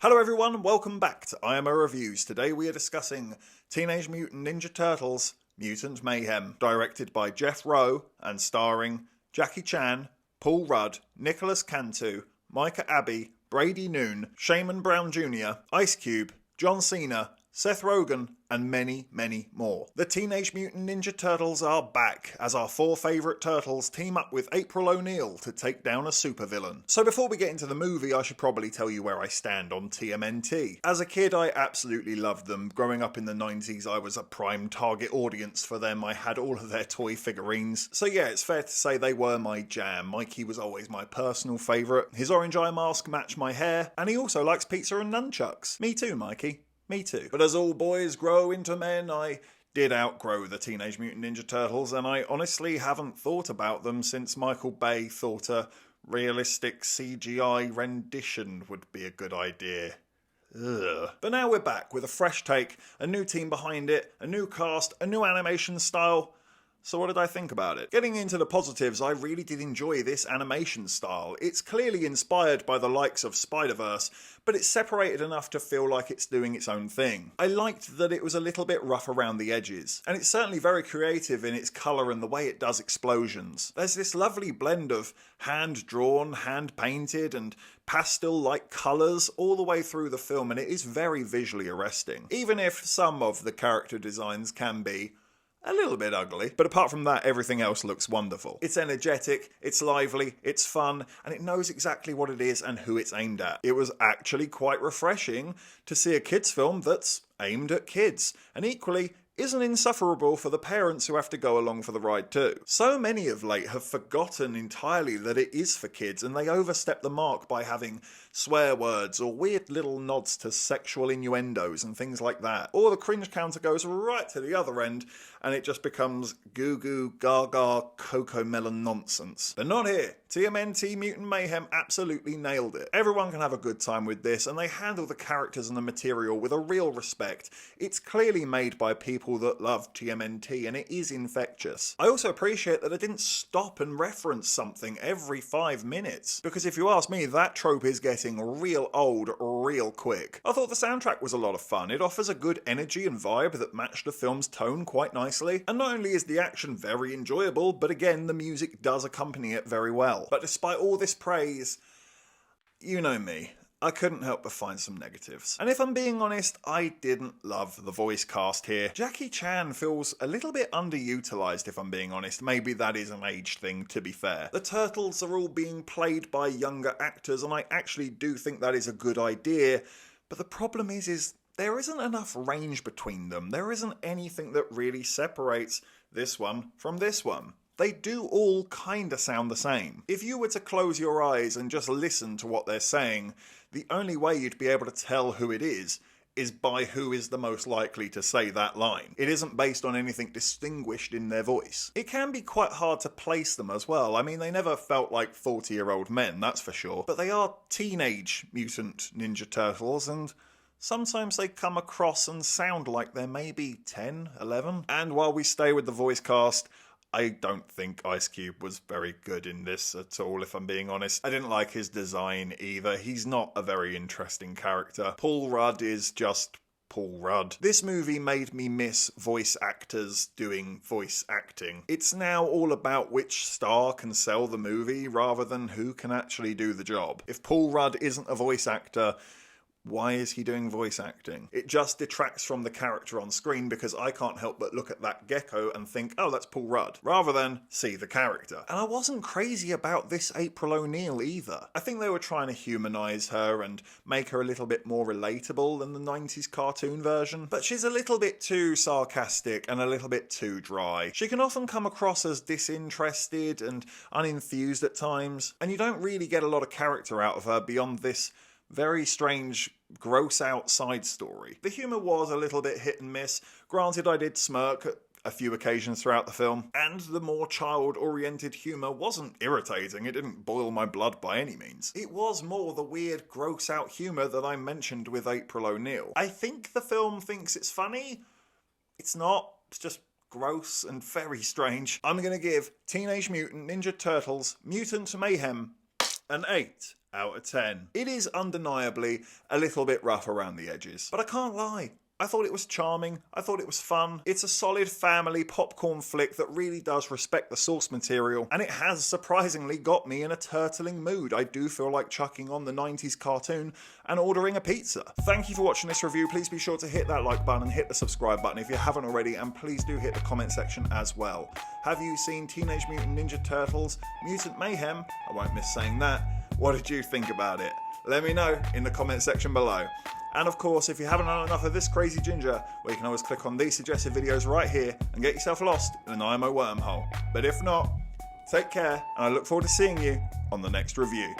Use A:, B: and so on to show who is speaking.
A: Hello everyone, welcome back to IMO Reviews. Today we are discussing Teenage Mutant Ninja Turtles Mutant Mayhem, directed by Jeff Rowe and starring Jackie Chan, Paul Rudd, Nicholas Cantu, Micah Abbey, Brady Noon, Shaman Brown Jr., Ice Cube, John Cena, Seth Rogen, and many, many more. The Teenage Mutant Ninja Turtles are back, as our four favourite turtles team up with April O'Neil to take down a supervillain. So before we get into the movie, I should probably tell you where I stand on TMNT. As a kid, I absolutely loved them. Growing up in the 90s, I was a prime target audience for them. I had all of their toy figurines. So yeah, it's fair to say they were my jam. Mikey was always my personal favourite. His orange eye mask matched my hair, and he also likes pizza and nunchucks. Me too, Mikey. Me too. But as all boys grow into men, I did outgrow the Teenage Mutant Ninja Turtles, and I honestly haven't thought about them since Michael Bay thought a realistic CGI rendition would be a good idea. Ugh. But now we're back with a fresh take, a new team behind it, a new cast, a new animation style. So what did I think about it? Getting into the positives, I really did enjoy this animation style. It's clearly inspired by the likes of Spider-Verse, but it's separated enough to feel like it's doing its own thing. I liked that it was a little bit rough around the edges, and it's certainly very creative in its colour and the way it does explosions. There's this lovely blend of hand-drawn, hand-painted, and pastel-like colours all the way through the film, and it is very visually arresting, even if some of the character designs can be a little bit ugly, but apart from that, everything else looks wonderful. It's energetic, it's lively, it's fun, and it knows exactly what it is and who it's aimed at. It was actually quite refreshing to see a kids film that's aimed at kids, and equally isn't insufferable for the parents who have to go along for the ride too. So many of late have forgotten entirely that it is for kids, and they overstep the mark by having swear words or weird little nods to sexual innuendos and things like that. Or the cringe counter goes right to the other end and it just becomes goo goo gaga cocoa melon nonsense. But not here. TMNT Mutant Mayhem absolutely nailed it. Everyone can have a good time with this, and they handle the characters and the material with a real respect. It's clearly made by people that love TMNT, and it is infectious. I also appreciate that I didn't stop and reference something every 5 minutes, because if you ask me, that trope is getting real old real quick. I thought the soundtrack was a lot of fun. It offers a good energy and vibe that matched the film's tone quite nicely, and not only is the action very enjoyable, but again, the music does accompany it very well. But despite all this praise, you know me, I couldn't help but find some negatives. And if I'm being honest, I didn't love the voice cast here. Jackie Chan feels a little bit underutilised, if I'm being honest. Maybe that is an age thing, to be fair. The Turtles are all being played by younger actors, and I actually do think that is a good idea. But the problem is there isn't enough range between them. There isn't anything that really separates this one from this one. They do all kinda sound the same. If you were to close your eyes and just listen to what they're saying, the only way you'd be able to tell who it is by who is the most likely to say that line. It isn't based on anything distinguished in their voice. It can be quite hard to place them as well. I mean, they never felt like 40-year-old men, that's for sure. But they are teenage mutant Ninja Turtles, and sometimes they come across and sound like they're maybe 10, 11. And while we stay with the voice cast, I don't think Ice Cube was very good in this at all, if I'm being honest. I didn't like his design either. He's not a very interesting character. Paul Rudd is just Paul Rudd. This movie made me miss voice actors doing voice acting. It's now all about which star can sell the movie rather than who can actually do the job. If Paul Rudd isn't a voice actor, why is he doing voice acting? It just detracts from the character on screen, because I can't help but look at that gecko and think, oh, that's Paul Rudd, rather than see the character. And I wasn't crazy about this April O'Neil either. I think they were trying to humanise her and make her a little bit more relatable than the 90s cartoon version, but she's a little bit too sarcastic and a little bit too dry. She can often come across as disinterested and unenthused at times, and you don't really get a lot of character out of her beyond this very strange, gross-out side story. The humour was a little bit hit and miss. Granted, I did smirk at a few occasions throughout the film, and the more child-oriented humour wasn't irritating. It didn't boil my blood by any means. It was more the weird, gross-out humour that I mentioned with April O'Neil. I think the film thinks it's funny. It's not. It's just gross and very strange. I'm going to give Teenage Mutant Ninja Turtles Mutant Mayhem an 8 out of 10. It is undeniably a little bit rough around the edges, but I can't lie. I thought it was charming, I thought it was fun. It's a solid family popcorn flick that really does respect the source material, and it has surprisingly got me in a turtling mood. I do feel like chucking on the 90s cartoon and ordering a pizza. Thank you for watching this review. Please be sure to hit that like button and hit the subscribe button if you haven't already, and please do hit the comment section as well. Have you seen Teenage Mutant Ninja Turtles Mutant Mayhem? I won't miss saying that. What did you think about it? Let me know in the comment section below. And of course, if you haven't had enough of this crazy ginger, well, you can always click on these suggested videos right here and get yourself lost in an IMO wormhole. But if not, take care, and I look forward to seeing you on the next review.